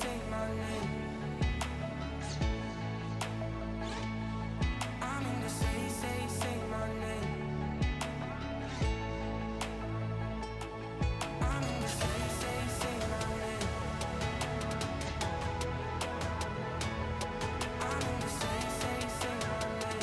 say my name. I need to say my name. I need to say my name. I need to say my name.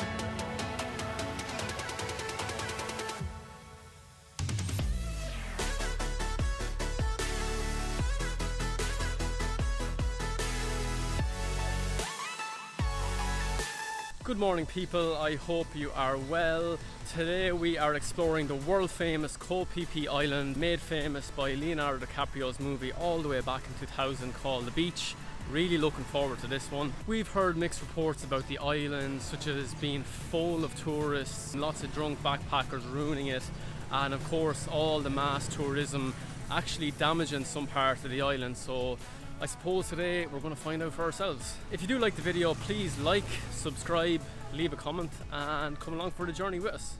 Good morning people, I hope you are well. Today we are exploring the world famous Koh Phi Phi Island, made famous by Leonardo DiCaprio's movie all the way back in 2000 called The Beach. Really looking forward to this one. We've heard mixed reports about the island, such as being full of tourists, lots of drunk backpackers ruining it, and of course all the mass tourism actually damaging some parts of the island. So I suppose today we're going to find out for ourselves. If you do like the video, please like, subscribe, leave a comment and come along for the journey with us.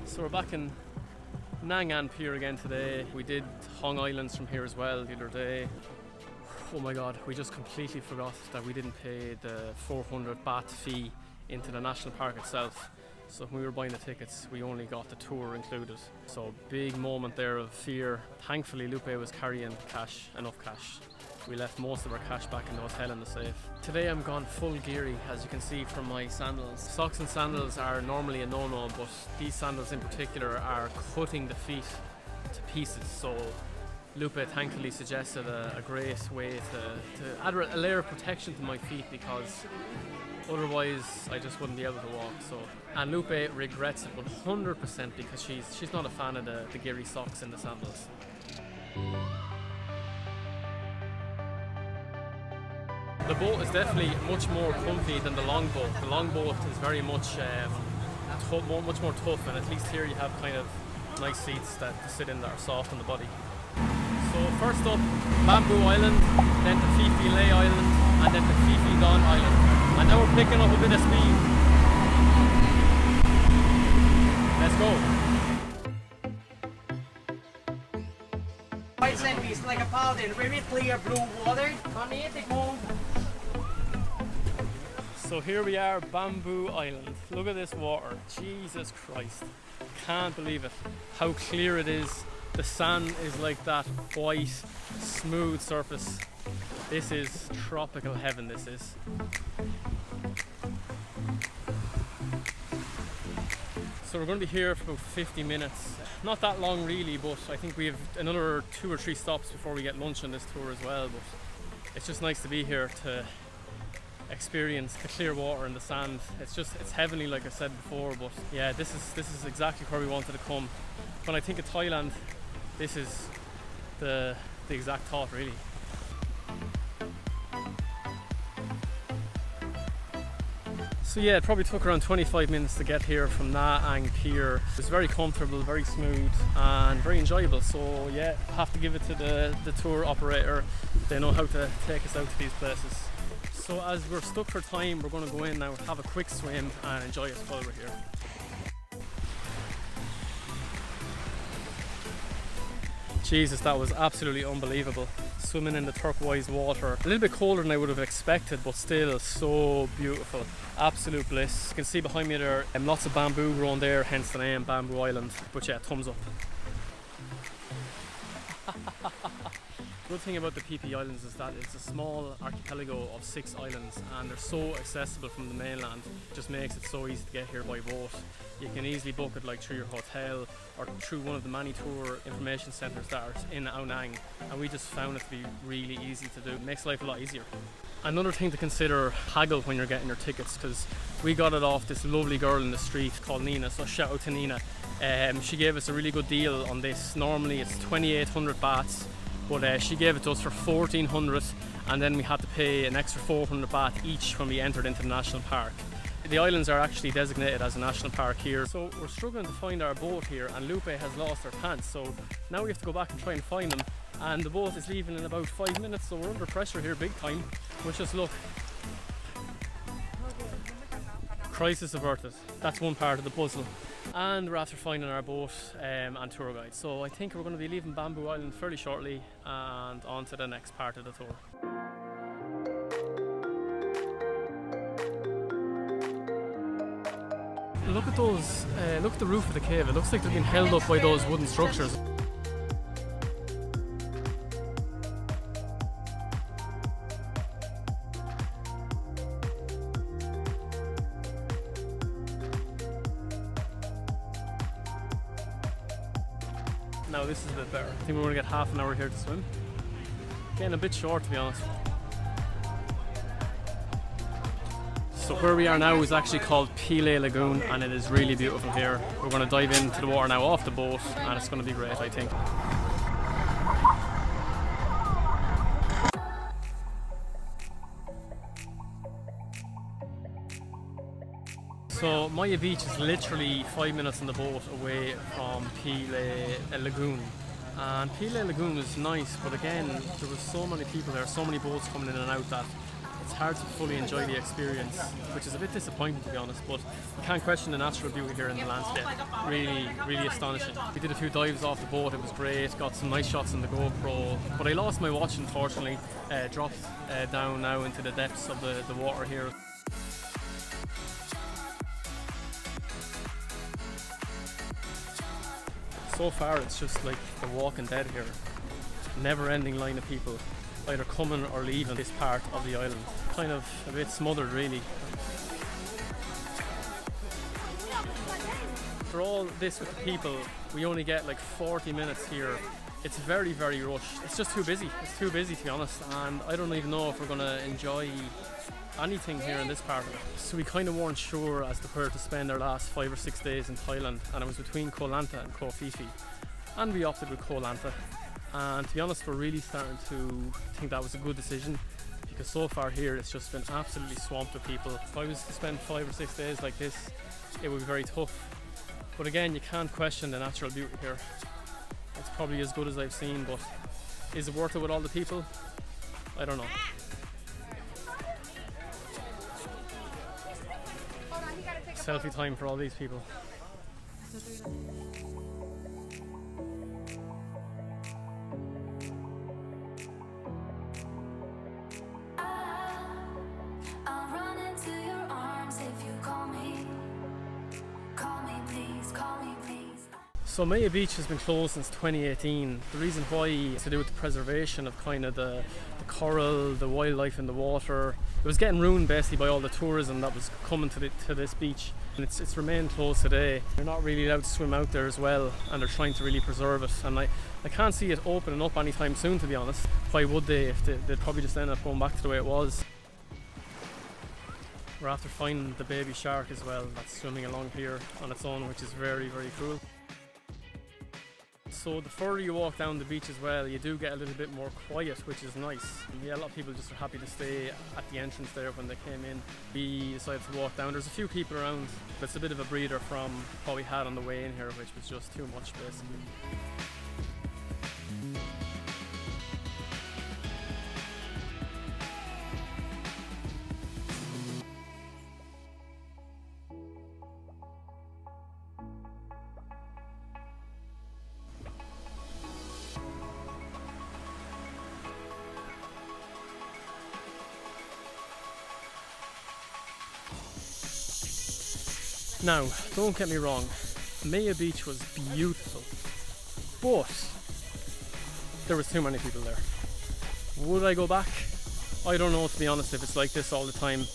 So we're back in Nang An Pier again today. We did Hong Islands from here as well the other day. Oh my god, we just completely forgot that we didn't pay the 400 baht fee into the national park itself. So when we were buying the tickets, we only got the tour included. So big moment there of fear. Thankfully Lupe was carrying cash, enough cash. We left most of our cash back in the hotel in the safe. Today I'm gone full geary, as you can see from my sandals. Socks and sandals are normally a no-no, but these sandals in particular are cutting the feet to pieces. So Lupe thankfully suggested a great way to add a layer of protection to my feet, because otherwise I just wouldn't be able to walk. So, and Lupe regrets it 100% because she's not a fan of the geary socks in the sandals. The boat is definitely much more comfy than the longboat. The longboat is very much much more tough, and at least here you have kind of nice seats that to sit in that are soft on the body. So first up, Bamboo Island, then to Phi Phi Leh Island, and then to Phi Phi Don Island. And now we're picking up a bit of speed. Let's go. White sand beach like a powder, very clear blue water. So here we are, Bamboo Island. Look at this water. Jesus Christ. Can't believe it. How clear it is. The sand is like that white, smooth surface. This is tropical heaven, this is. So we're going to be here for about 50 minutes. Not that long really, but I think we have another 2 or 3 stops before we get lunch on this tour as well. But it's just nice to be here to experience the clear water and the sand. It's heavenly, like I said before. But yeah, this is exactly where we wanted to come. When I think of Thailand, this is the exact thought really. So yeah, it probably took around 25 minutes to get here from Nha Ang Pier. It was very comfortable, very smooth and very enjoyable. So yeah, have to give it to the tour operator. They know how to take us out to these places. So as we're stuck for time, we're going to go in now, have a quick swim and enjoy it while we're here. Jesus, that was absolutely unbelievable. Swimming in the turquoise water. A little bit colder than I would have expected, but still so beautiful. Absolute bliss. You can see behind me there lots of bamboo growing there, hence the name Bamboo Island. But yeah, thumbs up. Good thing about the Phi Phi Islands is that it's a small archipelago of 6 islands, and they're so accessible from the mainland. It just makes it so easy to get here by boat. You can easily book it like through your hotel or through one of the many tour information centres that are in Ao Nang, and we just found it to be really easy to do. It makes life a lot easier. Another thing to consider, haggle when you're getting your tickets, because we got it off this lovely girl in the street called Nina, so shout out to Nina. She gave us a really good deal on this. Normally it's 2,800 bahts, but she gave it to us for 1,400, and then we had to pay an extra 400 baht each when we entered into the national park. The islands are actually designated as a national park here, so we're struggling to find our boat here, and Lupe has lost her pants, so now we have to go back and try and find them, and the boat is leaving in about 5 minutes, so we're under pressure here big time. Wish us luck. Crisis averted. That's one part of the puzzle. And we're after finding our boat and tour guide. So I think we're going to be leaving Bamboo Island fairly shortly and on to the next part of the tour. Look at those, look at the roof of the cave. It looks like they've been held up by those wooden structures. Now this is a bit better. I think we're going to get half an hour here to swim. Getting a bit short, to be honest. So where we are now is actually called Leh Lagoon, and it is really beautiful here. We're going to dive into the water now off the boat, and it's going to be great, I think. So Maya Beach is literally 5 minutes on the boat away from Leh Lagoon. And Leh Lagoon is nice, but again, there was so many people there, so many boats coming in and out that it's hard to fully enjoy the experience, which is a bit disappointing, to be honest, but you can't question the natural beauty here in the landscape. Really, really astonishing. We did a few dives off the boat, it was great, got some nice shots on the GoPro, but I lost my watch, unfortunately, dropped down now into the depths of the water here. So far it's just like The Walking Dead here. Never-ending line of people either coming or leaving this part of the island. Kind of a bit smothered, really. For all this with the people, we only get like 40 minutes here. It's very, very rushed. It's just too busy. It's too busy, to be honest, and I don't even know if we're going to enjoy anything here in this part of it. So we kind of weren't sure as to where to spend our last 5 or 6 days in Thailand, and it was between Koh Lanta and Koh Phi Phi, and we opted with Koh Lanta. And to be honest, we're really starting to think that was a good decision, because so far here it's just been absolutely swamped with people. If I was to spend 5 or 6 days like this, it would be very tough. But again, you can't question the natural beauty here. It's probably as good as I've seen, but is it worth it with all the people? I don't know. Selfie time for all these people. I'll run into your arms if you call me. Call me please, call me please. So Maya Beach has been closed since 2018. The reason why is to do with the preservation of kind of the coral, the wildlife in the water. It was getting ruined basically by all the tourism that was coming to this beach, and it's remained closed today. You're not really allowed to swim out there as well, and they're trying to really preserve it, and I can't see it opening up anytime soon, to be honest. Why would they? If they'd probably just end up going back to the way it was. We're after finding the baby shark as well that's swimming along here on its own, which is very, very cool. So the further you walk down the beach as well, you do get a little bit more quiet, which is nice. Yeah, a lot of people just are happy to stay at the entrance there when they came in. We decided to walk down. There's a few people around, but it's a bit of a breather from what we had on the way in here, which was just too much basically. Now, don't get me wrong, Maya Beach was beautiful, but there was too many people there. Would I go back? I don't know, to be honest, if it's like this all the time.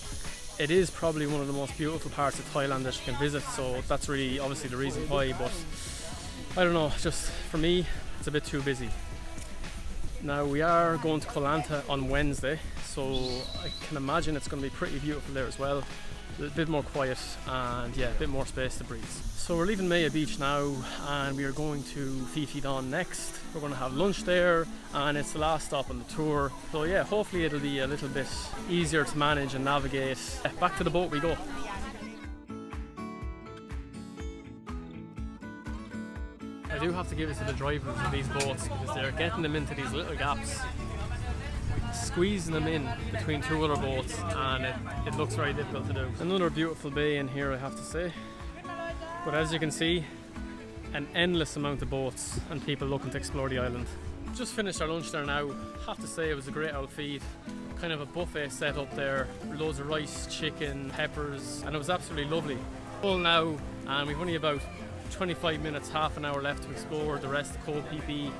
It is probably one of the most beautiful parts of Thailand that you can visit, so that's really obviously the reason why, but I don't know, just for me, it's a bit too busy. Now we are going to Koh Lanta on Wednesday, so I can imagine it's going to be pretty beautiful there as well. A bit more quiet and yeah, a bit more space to breathe. So we're leaving Maya Beach now and we are going to Phi Phi Don next. We're going to have lunch there and it's the last stop on the tour. So yeah, hopefully it'll be a little bit easier to manage and navigate. Back to the boat we go. I do have to give it to the drivers of these boats because they're getting them into these little gaps. squeezing them in between two other boats, and it looks very difficult to do. Another beautiful bay in here, I have to say. But as you can see, an endless amount of boats and people looking to explore the island. Just finished our lunch there now. Have to say it was a great old feed. Kind of a buffet set up there, loads of rice, chicken, peppers, and it was absolutely lovely. Full now, and we've only about 25 minutes, half an hour left to explore the rest of Koh Phi Phi.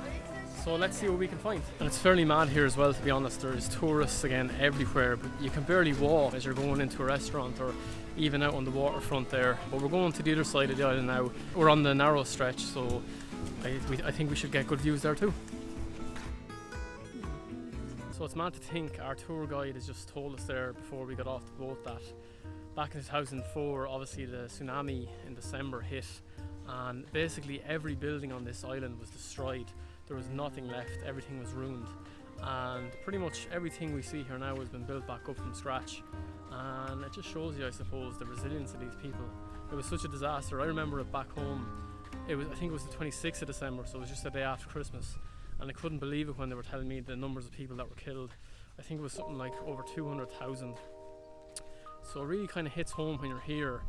So let's see what we can find. And it's fairly mad here as well, to be honest. There's tourists again everywhere, but you can barely walk as you're going into a restaurant or even out on the waterfront there. But we're going to the other side of the island now. We're on the narrow stretch, so I think we should get good views there too. So it's mad to think our tour guide has just told us there before we got off the boat that back in 2004, obviously the tsunami in December hit, and basically every building on this island was destroyed. There was nothing left, everything was ruined, and pretty much everything we see here now has been built back up from scratch, and it just shows you, I suppose, the resilience of these people. It was such a disaster. I remember it back home. I think it was the 26th of December, so it was just the day after Christmas, and I couldn't believe it when they were telling me the numbers of people that were killed. I think it was something like over 200,000. So it really kind of hits home when you're here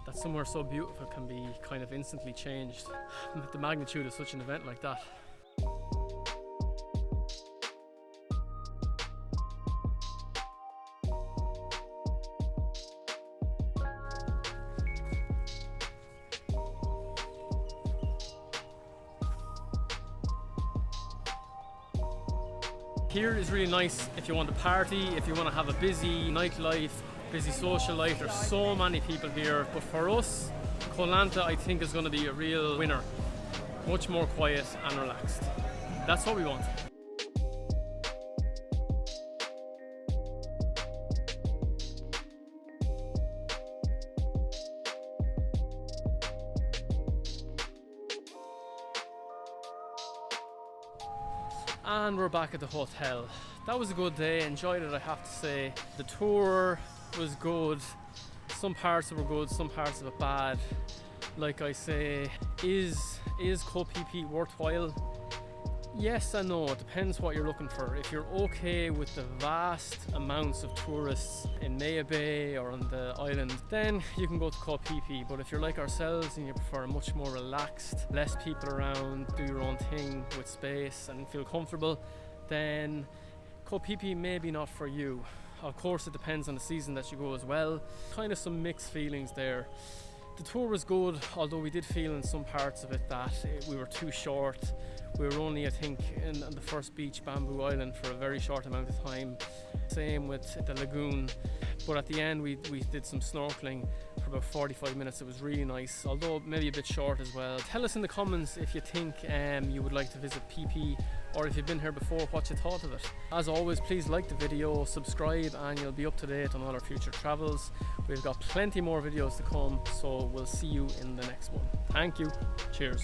that somewhere so beautiful can be kind of instantly changed. The magnitude of such an event like that. Here is really nice if you want to party, if you want to have a busy nightlife, busy social life. There's so many people here, but for us, Koh Lanta I think is going to be a real winner. Much more quiet and relaxed. That's what we want. And we're back at the hotel. That was a good day, enjoyed it, I have to say. The tour was good. Some parts of it were good, some parts of it bad. Like I say, is Koh Phi Phi worthwhile? Yes and no, it depends what you're looking for. If you're okay with the vast amounts of tourists in Maya Bay or on the island, then you can go to Koh Phi Phi. But if you're like ourselves and you prefer a much more relaxed, less people around, do your own thing with space and feel comfortable, then Koh Phi Phi may be not for you. Of course it depends on the season that you go as well. Kind of some mixed feelings there. The tour was good, although we did feel in some parts of it that we were too short. We were only, I think, in the first beach, Bamboo Island, for a very short amount of time. Same with the lagoon. But at the end we did some snorkelling for about 45 minutes. It was really nice, although maybe a bit short as well. Tell us in the comments if you think you would like to visit Phi Phi, or if you've been here before, what you thought of it. As always, please like the video, subscribe, and you'll be up to date on all our future travels. We've got plenty more videos to come, so we'll see you in the next one. Thank you. Cheers.